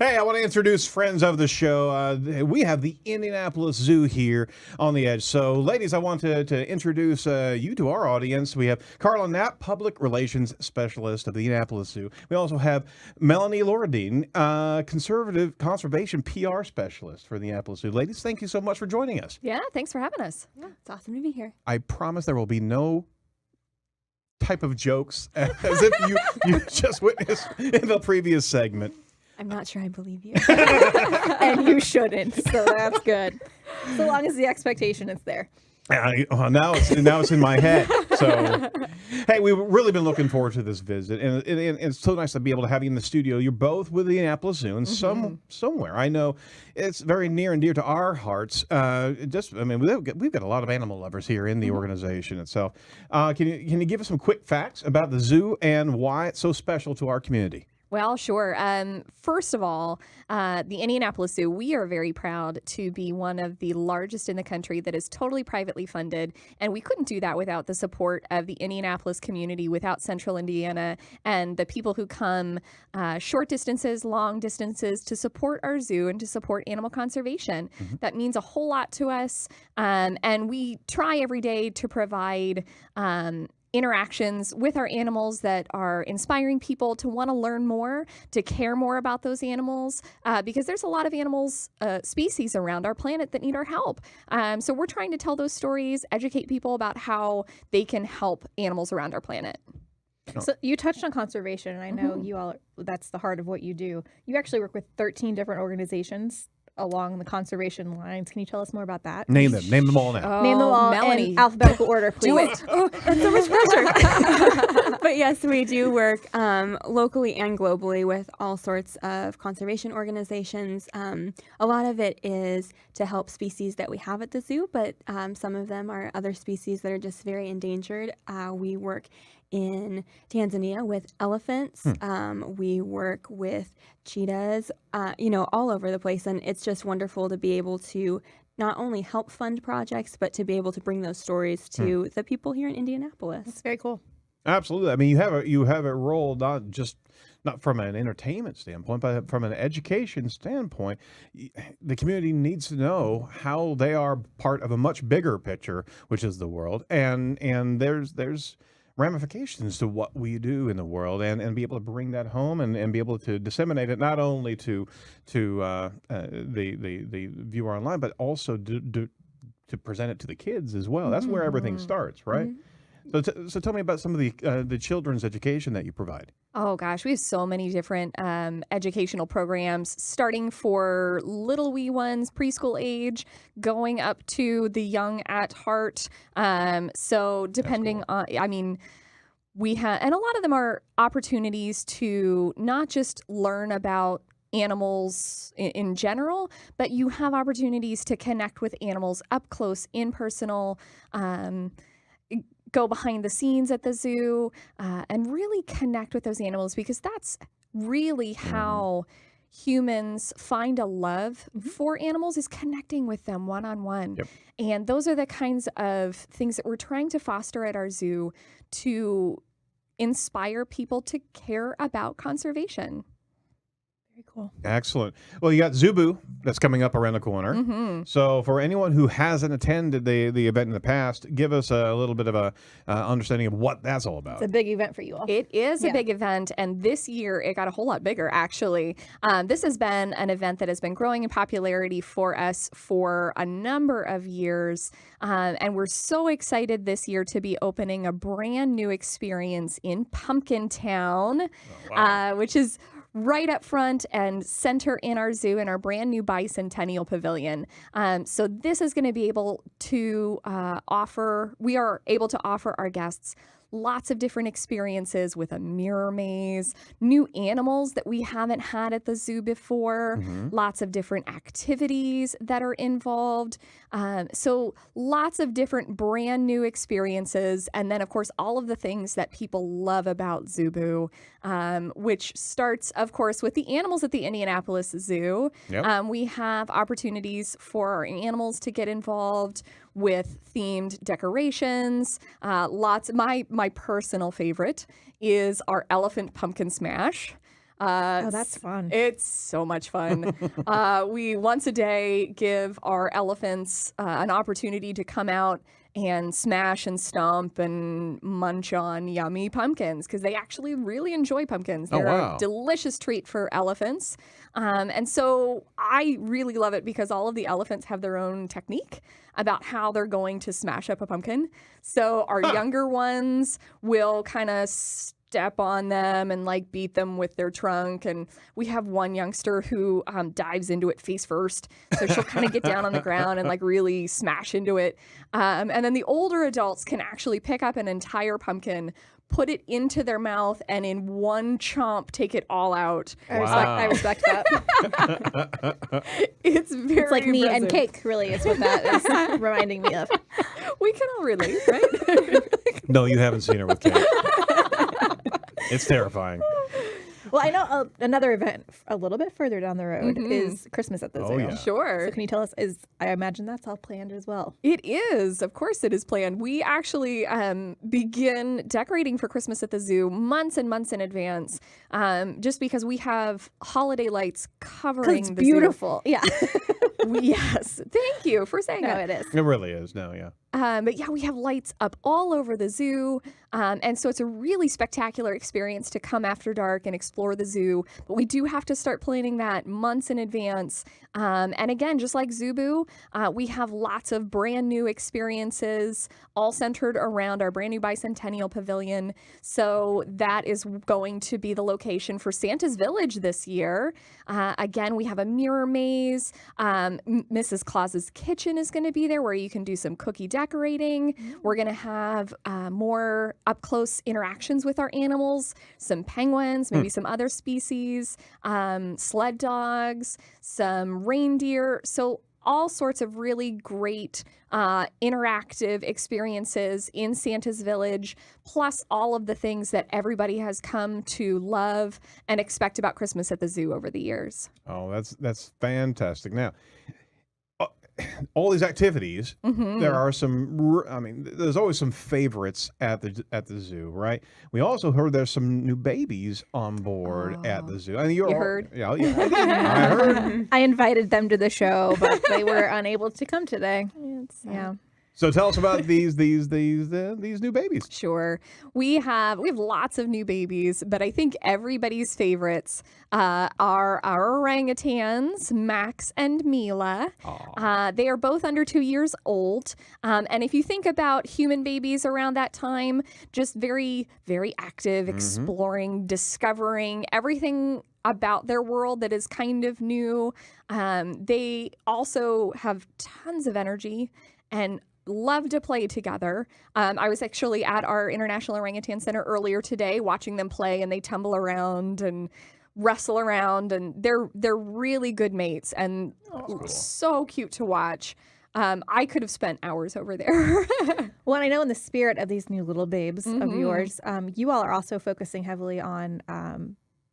Hey, I want to introduce friends of the show. We have the Indianapolis Zoo here on the edge. So, ladies, I want to introduce you to our audience. We have Carla Knapp, Public Relations Specialist of the Indianapolis Zoo. We also have Melanie Laurendine, Conservation PR Specialist for the Indianapolis Zoo. Ladies, thank you so much for joining us. Yeah, thanks for having us. Yeah, it's awesome to be here. I promise there will be no type of jokes as if you just witnessed in the previous segment. I'm not sure I believe you. And you shouldn't, so that's good. So long as the expectation is there. Now it's in my head. So, hey, we've really been looking forward to this visit, and it's so nice to be able to have you in the studio. You're both with the Indianapolis Zoo, and somewhere I know it's very near and dear to our hearts. We've got a lot of animal lovers here in the organization itself. Can you give us some quick facts about the zoo and why it's so special to our community? Well, sure. First of all, the Indianapolis Zoo, we are very proud to be one of the largest in the country that is totally privately funded. And we couldn't do that without the support of the Indianapolis community, without Central Indiana, and the people who come short distances, long distances to support our zoo and to support animal conservation. That means a whole lot to us. And we try every day to provide interactions with our animals that are inspiring people to want to learn more, to care more about those animals, because there's a lot of animals, species around our planet that need our help. So we're trying to tell those stories, educate people about how they can help animals around our planet. So you touched on conservation, and I know you all, that's the heart of what you do. You actually work with 13 different organizations along the conservation lines. Can you tell us more about that? Name them all now. Name them all Melanie. in alphabetical order, please. Do it. Oh, that's so much pressure. But yes, we do work locally and globally with all sorts of conservation organizations. A lot of it is to help species that we have at the zoo, but some of them are other species that are just very endangered. We work in Tanzania with elephants. We work with cheetahs, all over the place. And it's just wonderful to be able to not only help fund projects, but to be able to bring those stories to the people here in Indianapolis. That's very cool. Absolutely. I mean, you have a role not from an entertainment standpoint, but from an education standpoint. The community needs to know how they are part of a much bigger picture, which is the world, and there's ramifications to what we do in the world, and be able to bring that home and be able to disseminate it not only to the viewer online, but also to present it to the kids as well. That's where everything starts, right? So tell me about some of the children's education that you provide. Oh gosh, we have so many different educational programs, starting for little wee ones, preschool age, going up to the young at heart. So depending on, we have, and a lot of them are opportunities to not just learn about animals in general, but you have opportunities to connect with animals up close, in personal, go behind the scenes at the zoo, and really connect with those animals, because that's really how humans find a love for animals, is connecting with them one-on-one. And those are the kinds of things that we're trying to foster at our zoo to inspire people to care about conservation. Very cool. Excellent. Well, you got ZooBoo that's coming up around the corner. So for anyone who hasn't attended the event in the past, give us a little bit of a understanding of what that's all about. It's a big event for you all. It is a big event, and this year it got a whole lot bigger, actually. This has been an event that has been growing in popularity for us for a number of years, and we're so excited this year to be opening a brand new experience in Pumpkin Town, which is right up front and center in our zoo, in our brand new Bicentennial Pavillion. So this is going to be able to we are able to offer our guests lots of different experiences with a mirror maze, new animals that we haven't had at the zoo before, lots of different activities that are involved. So lots of different brand new experiences. And then, of course, all of the things that people love about ZooBoo, which starts, of course, with the animals at the Indianapolis Zoo. We have opportunities for our animals to get involved with themed decorations. My personal favorite is our elephant pumpkin smash. Oh, that's fun. It's so much fun. We once a day give our elephants an opportunity to come out and smash and stomp and munch on yummy pumpkins because they actually really enjoy pumpkins. They're wow. a delicious treat for elephants. And so I really love it because all of the elephants have their own technique about how they're going to smash up a pumpkin. So our younger ones will kind of step on them and like beat them with their trunk. And we have one youngster who dives into it face first. So she'll kind of get down on the ground and like really smash into it. And then the older adults can actually pick up an entire pumpkin, put it into their mouth, and in one chomp take it all out. I respect that. It's very It's like me and impressive. cake, really, is what that is reminding me of. We can all relate, right? No, you haven't seen her with Kate. It's terrifying. Well, I know another event a little bit further down the road is Christmas at the Zoo. Oh, yeah. Sure. So can you tell us, I imagine that's all planned as well. It is. Of course it is planned. We actually begin decorating for Christmas at the zoo months and months in advance, just because we have holiday lights covering It's the beautiful. Yeah. zoo. Yes. Thank you for saying No, that. it is. It really is. No, yeah. But yeah, we have lights up all over the zoo. And so it's a really spectacular experience to come after dark and explore the zoo. But we do have to start planning that months in advance. And again, just like ZooBoo, we have lots of brand new experiences all centered around our brand new Bicentennial Pavillion. So that is going to be the location for Santa's Village this year. Again, we have a mirror maze. Mrs. Claus's kitchen is going to be there where you can do some cookie decorating. We're going to have more up-close interactions with our animals, some penguins, maybe some other species, sled dogs, some reindeer. So all sorts of really great interactive experiences in Santa's Village, plus all of the things that everybody has come to love and expect about Christmas at the zoo over the years. Oh, that's fantastic. Now, all these activities, there are some. I mean, there's always some favorites at the zoo, right? We also heard there's some new babies on board at the zoo. I mean, You heard? Yeah, I did. I heard. I invited them to the show, but they were unable to come today. Yeah. So tell us about these new babies. Sure. We have lots of new babies, but I think everybody's favorites are our orangutans, Max and Mila. They are both under 2 years old. And if you think about human babies around that time, just very, very active, exploring, discovering everything about their world that is kind of new. They also have tons of energy and love to play together. I was actually at our International Orangutan Center earlier today watching them play, and they tumble around and wrestle around, and they're really good mates and so cute to watch. I could have spent hours over there. Well, and I know in the spirit of these new little babes of yours, you all are also focusing heavily on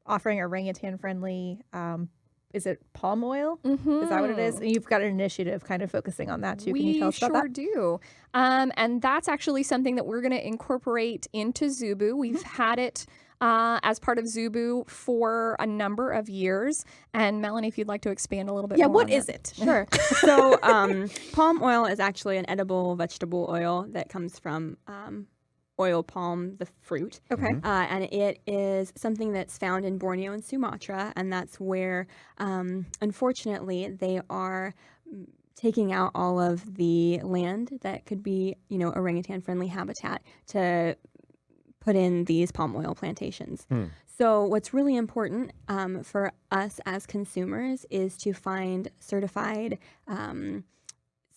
offering orangutan-friendly is it palm oil? Is that what it is? And you've got an initiative kind of focusing on that too. Can you tell us about that? We sure do. And that's actually something that we're going to incorporate into ZooBoo. We've had it as part of ZooBoo for a number of years. And Melanie, if you'd like to expand a little bit more. What on is that. it? Sure. So palm oil is actually an edible vegetable oil that comes from oil palm, the fruit. Okay. And it is something that's found in Borneo and Sumatra, and that's where, unfortunately, they are taking out all of the land that could be, orangutan-friendly habitat to put in these palm oil plantations. So what's really important for us as consumers is to find certified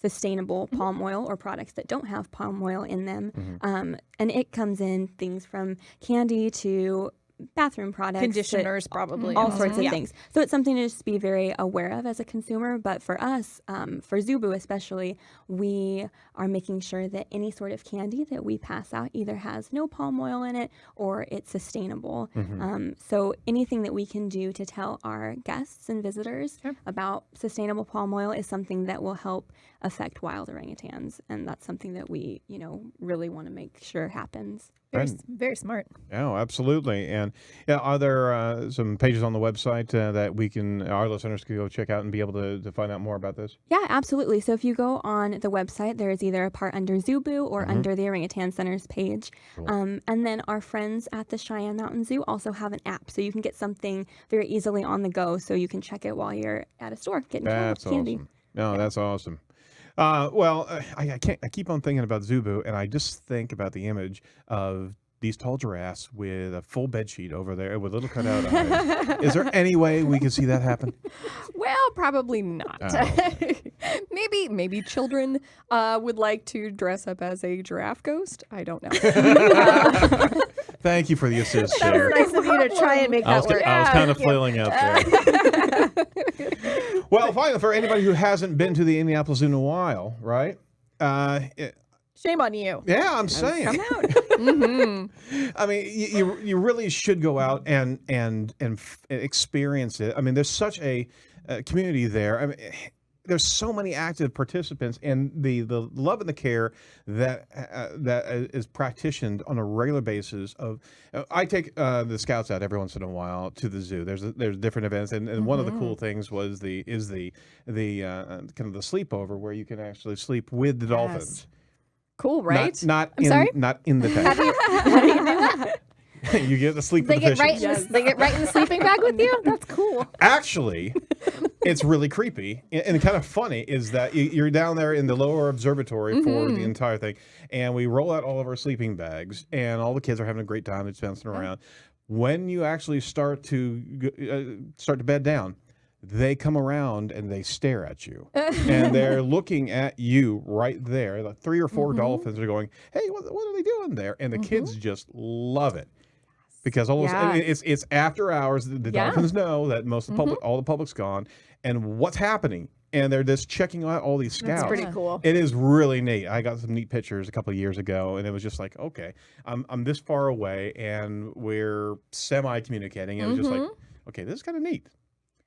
sustainable palm oil or products that don't have palm oil in them. And it comes in things from candy to bathroom products. Conditioners, probably. All sorts of things. So it's something to just be very aware of as a consumer. But for us, for ZooBoo especially, we are making sure that any sort of candy that we pass out either has no palm oil in it or it's sustainable. So anything that we can do to tell our guests and visitors about sustainable palm oil is something that will help affect wild orangutans. And that's something that we, really want to make sure happens. Very smart. Oh, absolutely. And are there some pages on the website that our listeners can go check out and be able to find out more about this? Yeah, absolutely. So if you go on the website, there is either a part under ZooBoo or under the Orangutan Center's page. Cool. And then our friends at the Cheyenne Mountain Zoo also have an app, so you can get something very easily on the go, so you can check it while you're at a store getting That's candy. awesome. No, that's awesome. I keep on thinking about ZooBoo, and I just think about the image of these tall giraffes with a full bed sheet over there with little cutout eyes. Is there any way we could see that happen? Well, probably not. Oh. Maybe children would like to dress up as a giraffe ghost. I don't know. Thank you for the assist That there. was nice of you to try and make I that work. was kind of flailing out there. Well, finally, for anybody who hasn't been to the Indianapolis Zoo in a while, right? Shame on you. Yeah, I'm saying. Come out. I mean, you really should go out and experience it. I mean, there's such a community there. I mean, there's so many active participants, and the love and the care that is practiced on a regular basis. I take the scouts out every once in a while to the zoo. There's different events, and one of the cool things was the kind of the sleepover where you can actually sleep with the dolphins. Cool, right? Not sorry? not in the tank. How do you do? You get to sleep They with the get right. fishes. They get right in the sleeping bag with you. That's cool. Actually, it's really creepy and kind of funny is that you're down there in the lower observatory for the entire thing, and we roll out all of our sleeping bags, and all the kids are having a great time. It's bouncing around. When you actually start to bed down, they come around and they stare at you, and they're looking at you right there. Like 3 or 4 dolphins are going, "Hey, what are they doing there?" And the kids just love it. Because it's after hours. The dolphins know that most of the public, all the public's gone, and what's happening, and they're just checking out all these scouts. That's pretty cool. It is really neat. I got some neat pictures a couple of years ago, and it was just like, okay, I'm this far away, and we're semi-communicating. And it was just like, okay, this is kind of neat.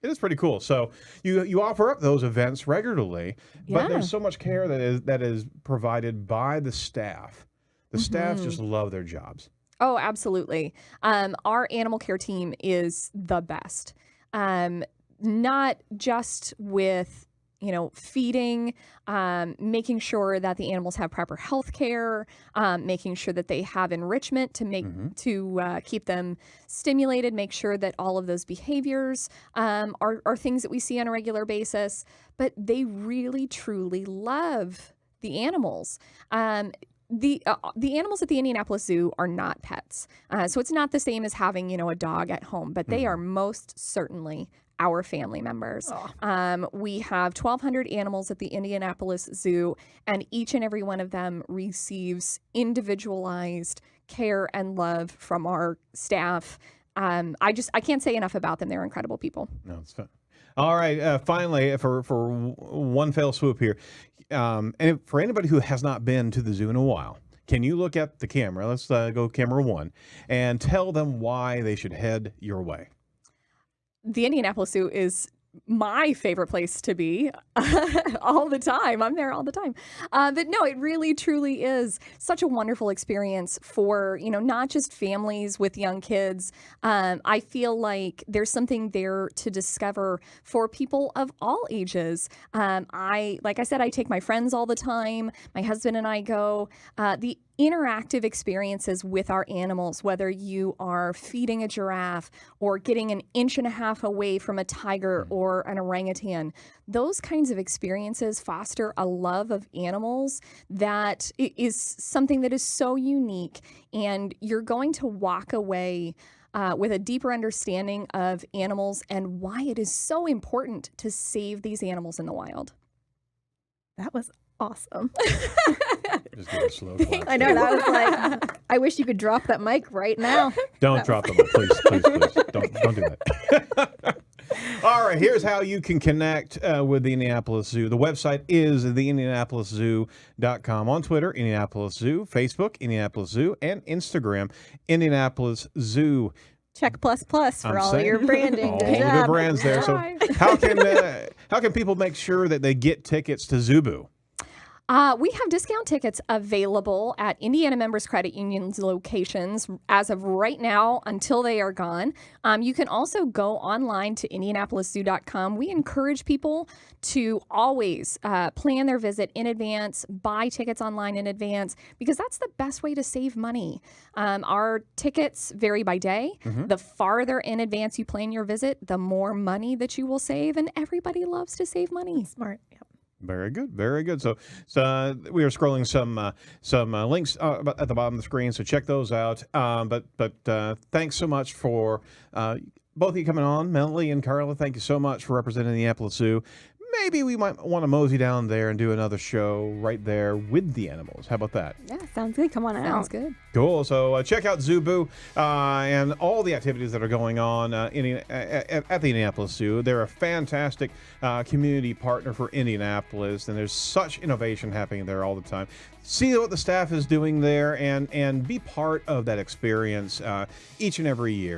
It is pretty cool. So you offer up those events regularly, but there's so much care that is provided by the staff. The staff just love their jobs. Oh, absolutely. Our animal care team is the best. Not just with, feeding, making sure that the animals have proper health care, making sure that they have enrichment to keep them stimulated, make sure that all of those behaviors are things that we see on a regular basis. But they really, truly love the animals. The animals at the Indianapolis Zoo are not pets. So it's not the same as having, a dog at home, but they are most certainly our family members. We have 1,200 animals at the Indianapolis Zoo, and each and every one of them receives individualized care and love from our staff. I can't say enough about them. They're incredible people. No, it's fun. All right, finally, for one fell swoop here, and for anybody who has not been to the zoo in a while, can you look at the camera? Let's go camera 1 and tell them why they should head your way. The Indianapolis Zoo is my favorite place to be all the time. I'm there all the time. But no, it really, truly is such a wonderful experience for, not just families with young kids. I feel like there's something there to discover for people of all ages. Like I said, I take my friends all the time. My husband and I go. The interactive experiences with our animals, whether you are feeding a giraffe or getting an inch and a half away from a tiger or an orangutan, those kinds of experiences foster a love of animals that is something that is so unique, and you're going to walk away with a deeper understanding of animals and why it is so important to save these animals in the wild. That was awesome. Just give it a slow clap. I know, that was like, I wish you could drop that mic right now. Don't drop them, please. Don't do that. All right, here's how you can connect with the Indianapolis Zoo. The website is theindianapoliszoo.com. On Twitter, Indianapolis Zoo. Facebook, Indianapolis Zoo. And Instagram, Indianapolis Zoo. Check ++ for all of your branding. All Good the job. good brands there. So how can people make sure that they get tickets to ZooBoo? We have discount tickets available at Indiana Members Credit Union's locations as of right now until they are gone. You can also go online to IndianapolisZoo.com. We encourage people to always plan their visit in advance, buy tickets online in advance, because that's the best way to save money. Our tickets vary by day. The farther in advance you plan your visit, the more money that you will save, and everybody loves to save money. Smart. Yep. Very good, very good. So we are scrolling some links at the bottom of the screen, so check those out. But thanks so much for both of you coming on, Melanie and Carla. Thank you so much for representing the Indianapolis Zoo. Maybe we might want to mosey down there and do another show right there with the animals. How about that? Yeah, sounds good. Come on out. Sounds good. Cool. So check out ZooBoo and all the activities that are going on at the Indianapolis Zoo. They're a fantastic community partner for Indianapolis, and there's such innovation happening there all the time. See what the staff is doing there and be part of that experience each and every year.